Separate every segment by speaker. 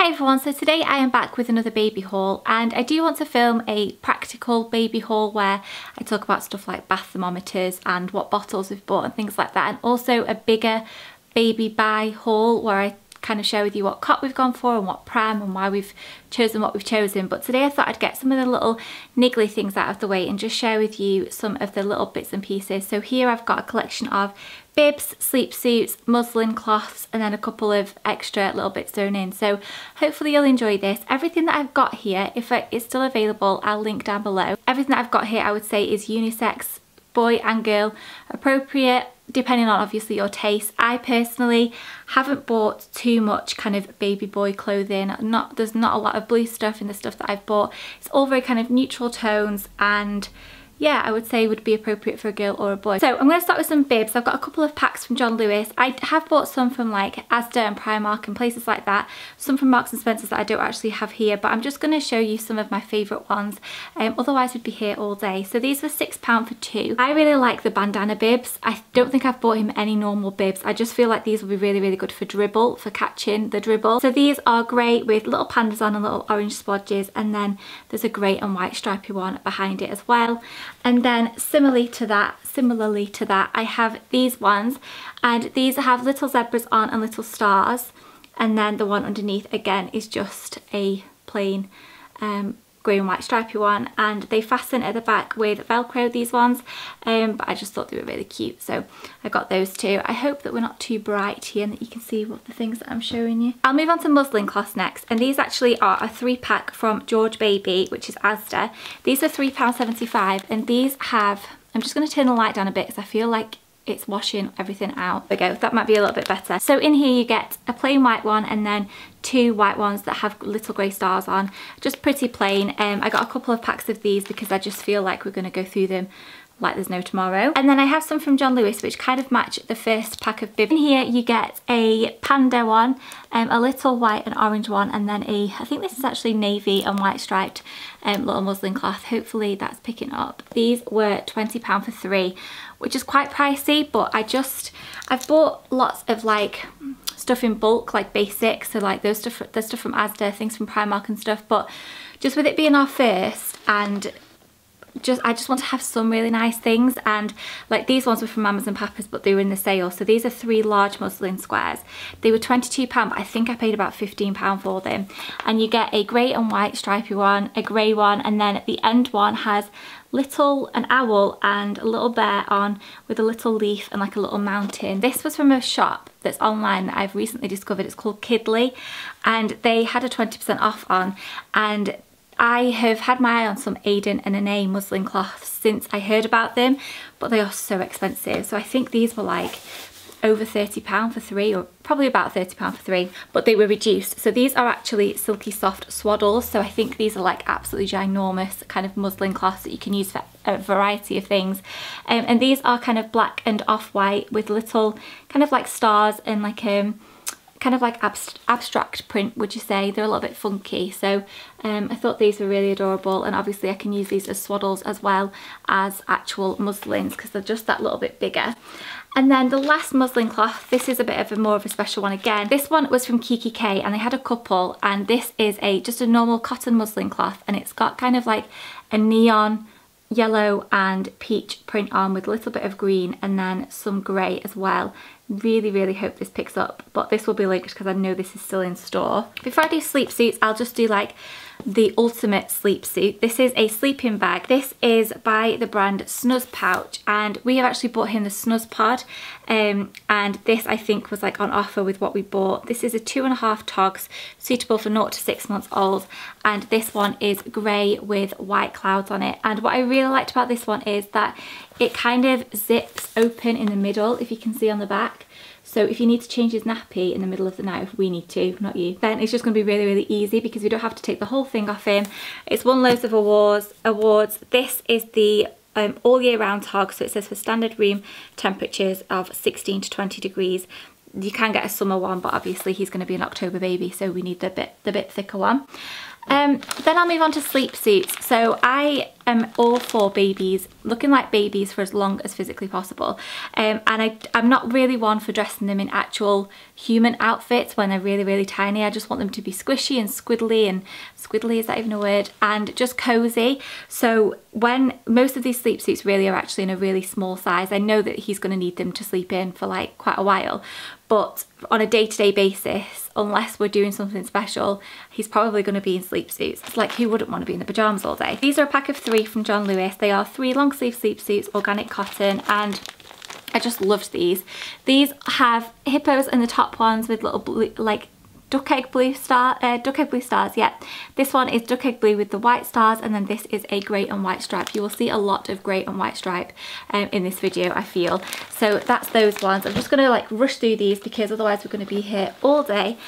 Speaker 1: Hi everyone, so today I am back with another baby haul, and I do want to film a practical baby haul where I talk about stuff like bath thermometers and what bottles we've bought and things like that, and also a bigger baby buy haul where I kind of share with you what cot we've gone for and what pram and why we've chosen what we've chosen. But today I thought I'd get some of the little niggly things out of the way and just share with you some of the little bits and pieces. So here I've got a collection of bibs, sleep suits, muslin cloths, and then a couple of extra little bits thrown in. So hopefully you'll enjoy this. Everything that I've got here, if it is still available, I'll link down below. Everything that I've got here I would say is unisex, boy and girl appropriate, depending on obviously your taste. I personally haven't bought too much kind of baby boy clothing. There's not a lot of blue stuff in the stuff that I've bought. It's all very kind of neutral tones, and yeah, I would say would be appropriate for a girl or a boy. So I'm going to start with some bibs. I've got a couple of packs from John Lewis. I have bought some from like Asda and Primark and places like that. Some from Marks and Spencer's that I don't actually have here, but I'm just going to show you some of my favourite ones. Otherwise we'd be here all day. So these were £6 for two. I really like the bandana bibs. I don't think I've bought him any normal bibs. I just feel like these will be really, really good for dribble, for catching the dribble. So these are grey with little pandas on and little orange splodges, and then there's a grey and white stripy one behind it as well. And then similarly to that, I have these ones, and these have little zebras on and little stars, and then the one underneath again is just a plain grey and white stripy one, and they fasten at the back with Velcro, these ones, but I just thought they were really cute, so I got those two. I hope that we're not too bright here and that you can see what the things that I'm showing you. I'll move on to muslin cloths next, and these actually are a 3-pack from George Baby, which is Asda. These are £3.75, and these have, I'm just going to turn the light down a bit because I feel like it's washing everything out. There we go, that might be a little bit better. So in here you get a plain white one and then 2 white ones that have little grey stars on. Just pretty plain. I got a couple of packs of these because I just feel like we're going to go through them like there's no tomorrow. And then I have some from John Lewis which kind of match the first pack of bibs. In here you get a panda one, a little white and orange one, and then I think this is actually navy and white striped little muslin cloth. Hopefully that's picking up. These were £20 for 3, which is quite pricey, but I've bought lots of like stuff in bulk, like basics, so like the stuff from Asda, things from Primark and stuff, but just with it being our first, and I just want to have some really nice things, and like these ones were from Mamas and Papas, but they were in the sale. So these are 3 large muslin squares. They were £22, but I think I paid about £15 for them. And you get a grey and white stripy one, a grey one, and then at the end one has an owl and a little bear on with a little leaf and like a little mountain. This was from a shop that's online that I've recently discovered. It's called Kidley, and they had a 20% off on, and I have had my eye on some Aiden and Anae muslin cloths since I heard about them, but they are so expensive. So I think these were like over £30 for 3, or probably about £30 for 3, but they were reduced. So these are actually silky soft swaddles. So I think these are like absolutely ginormous kind of muslin cloths that you can use for a variety of things. And these are kind of black and off-white with little kind of like stars and like kind of like abstract print, would you say. They're a little bit funky, so I thought these were really adorable, and obviously I can use these as swaddles as well as actual muslins because they're just that little bit bigger. And then the last muslin cloth, this is a bit of more of a special one again. This one was from Kiki K, and they had a couple, and this is just a normal cotton muslin cloth, and it's got kind of like a neon yellow and peach print on with a little bit of green and then some grey as well. Really, really hope this picks up, but this will be linked because I know this is still in store. Before I do sleep suits, I'll just do like the ultimate sleep suit. This is a sleeping bag. This is by the brand Snuzz Pouch, and we have actually bought him the Snuzz Pod, and this I think was like on offer with what we bought. This is a 2.5 togs, suitable for 0 to 6 months old, and this one is grey with white clouds on it. And what I really liked about this one is that it kind of zips open in the middle, if you can see on the back. So if you need to change his nappy in the middle of the night, if we need to, not you, then it's just going to be really, really easy because we don't have to take the whole thing off him. It's won loads of awards. This is the all year round tog, so it says for standard room temperatures of 16 to 20 degrees. You can get a summer one, but obviously he's going to be an October baby, so we need the bit thicker one. Then I'll move on to Sleepsuits. So I am all for babies, looking like babies for as long as physically possible. And I'm not really one for dressing them in actual human outfits when they're really, really tiny. I just want them to be squishy and squiddly, is that even a word? And just cozy. So when most of these sleepsuits really are actually in a really small size, I know that he's going to need them to sleep in for like quite a while. But on a day-to-day basis, unless we're doing something special, he's probably going to be in sleepsuits. It's like, who wouldn't want to be in the pyjamas all day? These are a pack of 3 from John Lewis. They are 3 long sleeve sleepsuits, organic cotton, and I just loved these. These have hippos in the top ones with little blue, like duck egg blue stars, yeah. This one is duck egg blue with the white stars, and then this is a grey and white stripe. You will see a lot of grey and white stripe in this video, I feel. So that's those ones. I'm just going to like rush through these because otherwise we're going to be here all day.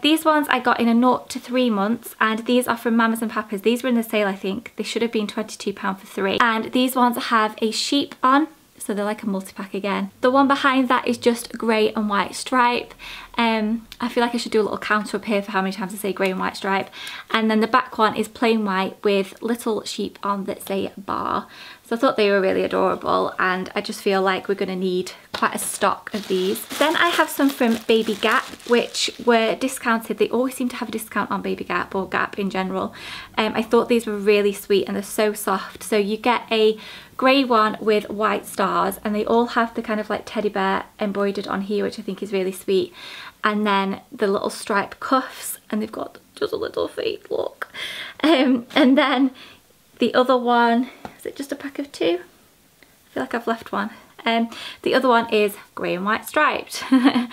Speaker 1: These ones I got in a 0 to 3 months, and these are from Mamas and Papas. These were in the sale, I think. They should have been £22 for 3. And these ones have a sheep on, so they're like a multi-pack again. The one behind that is just grey and white stripe. I feel like I should do a little counter up here for how many times I say grey and white stripe. And then the back one is plain white with little sheep on that say bar. So I thought they were really adorable, and I just feel like we're going to need quite a stock of these. Then I have some from Baby Gap, which were discounted. They always seem to have a discount on Baby Gap, or Gap in general. I thought these were really sweet and they're so soft. So you get a grey one with white stars, and they all have the kind of like teddy bear embroidered on here, which I think is really sweet. And then the little stripe cuffs, and they've got just a little feet, look. And then the other one, is it just a pack of 2? I feel like I've left one. The other one is grey and white striped. I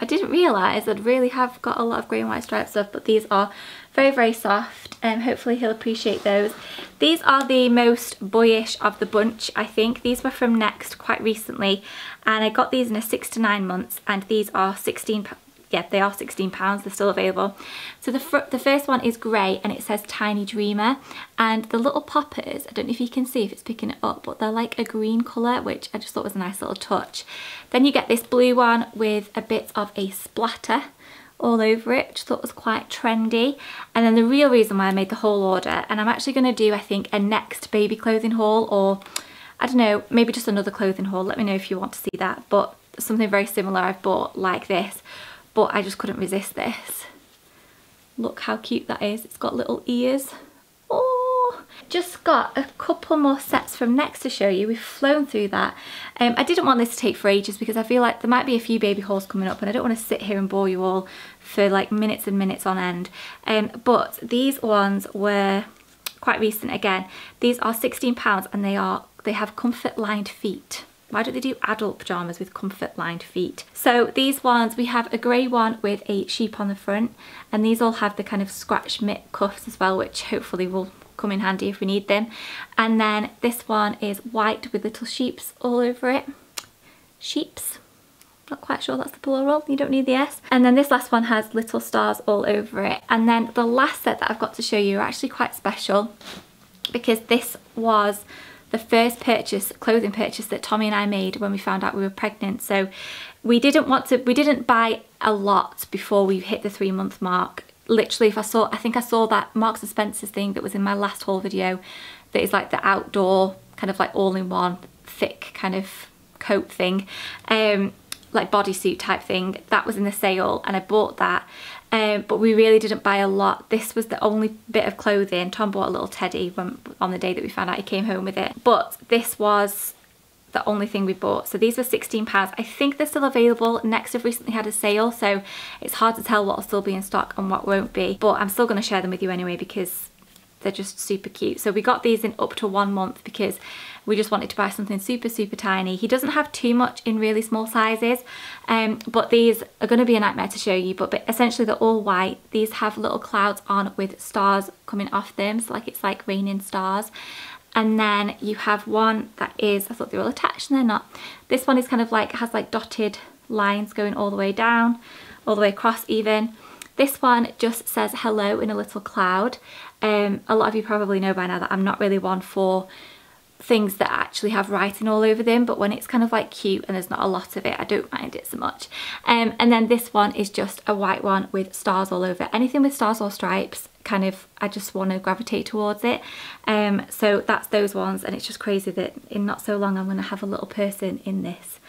Speaker 1: didn't realise I'd really have got a lot of grey and white striped stuff, but these are very, very soft, and hopefully he'll appreciate those. These are the most boyish of the bunch, I think. These were from Next quite recently, and I got these in a 6 to 9 months, and these are £16. Yeah, they are £16, they're still available. So the first one is grey, and it says Tiny Dreamer, and the little poppers, I don't know if you can see if it's picking it up, but they're like a green colour, which I just thought was a nice little touch. Then you get this blue one with a bit of a splatter all over it, which I thought was quite trendy. And then the real reason why I made the whole order, and I'm actually going to do, I think, a Next baby clothing haul, or I don't know, maybe just another clothing haul. Let me know if you want to see that, but something very similar I've bought like this. But I just couldn't resist this. Look how cute that is. It's got little ears. Oh, just got a couple more sets from Next to show you. We've flown through that. I didn't want this to take for ages because I feel like there might be a few baby hauls coming up, and I don't want to sit here and bore you all for like minutes and minutes on end. But these ones were quite recent again. These are £16, and they have comfort lined feet. Why don't they do adult pyjamas with comfort lined feet? So these ones, we have a grey one with a sheep on the front, and these all have the kind of scratch mitt cuffs as well, which hopefully will come in handy if we need them. And then this one is white with little sheeps all over it. Sheeps. Not quite sure that's the plural, you don't need the S. And then this last one has little stars all over it. And then the last set that I've got to show you are actually quite special, because this was the first clothing purchase that Tommy and I made when we found out we were pregnant. So we didn't buy a lot before we hit the 3-month mark. Literally, I think I saw that Marks and Spencer's thing that was in my last haul video, that is like the outdoor kind of like all-in-one thick kind of coat thing, like bodysuit type thing. That was in the sale, and I bought that. But we really didn't buy a lot. This was the only bit of clothing. Tom bought a little teddy on the day that we found out he came home with it. But this was the only thing we bought. So these were £16. I think they're still available. Next have recently had a sale, so it's hard to tell what will still be in stock and what won't be. But I'm still going to share them with you anyway because they're just super cute. So we got these in up to 1 month because we just wanted to buy something super, super tiny. He doesn't have too much in really small sizes, but these are going to be a nightmare to show you. But essentially they're all white. These have little clouds on with stars coming off them, so like it's like raining stars. And then you have one that is, I thought they were all attached and they're not. This one is kind of like, has like dotted lines going all the way down, all the way across even. This one just says hello in a little cloud. A lot of you probably know by now that I'm not really one for things that actually have writing all over them, but when it's kind of like cute and there's not a lot of it, I don't mind it so much. And then this one is just a white one with stars all over. Anything with stars or stripes, kind of, I just want to gravitate towards it. So that's those ones, and it's just crazy that in not so long I'm going to have a little person in this.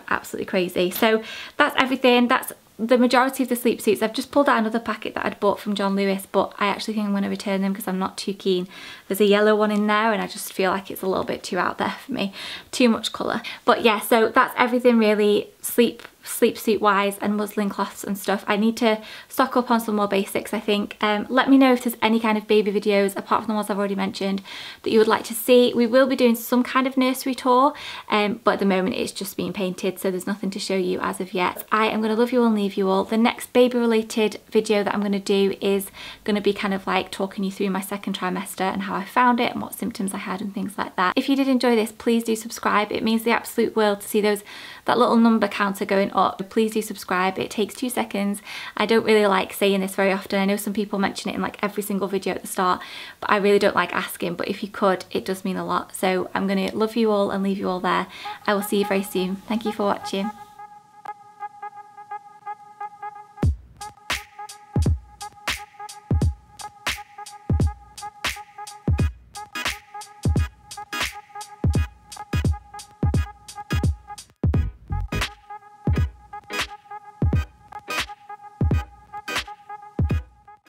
Speaker 1: Absolutely crazy. So that's everything. That's the majority of the Sleepsuits. I've just pulled out another packet that I'd bought from John Lewis, but I actually think I'm going to return them because I'm not too keen. There's a yellow one in there and I just feel like it's a little bit too out there for me. Too much colour. But yeah, so that's everything really sleepsuit wise and muslin cloths and stuff. I need to stock up on some more basics, I think. Let me know if there's any kind of baby videos apart from the ones I've already mentioned that you would like to see. We will be doing some kind of nursery tour, but at the moment it's just being painted, so there's nothing to show you as of yet. I am going to love you all and leave you all. The next baby related video that I'm going to do is going to be kind of like talking you through my second trimester and how I found it and what symptoms I had and things like that. If you did enjoy this, please do subscribe. It means the absolute world to see that little number counter going up. Please do subscribe. It takes 2 seconds. I don't really like saying this very often. I know some people mention it in like every single video at the start, but I really don't like asking. But if you could, it does mean a lot. So I'm going to love you all and leave you all there. I will see you very soon. Thank you for watching.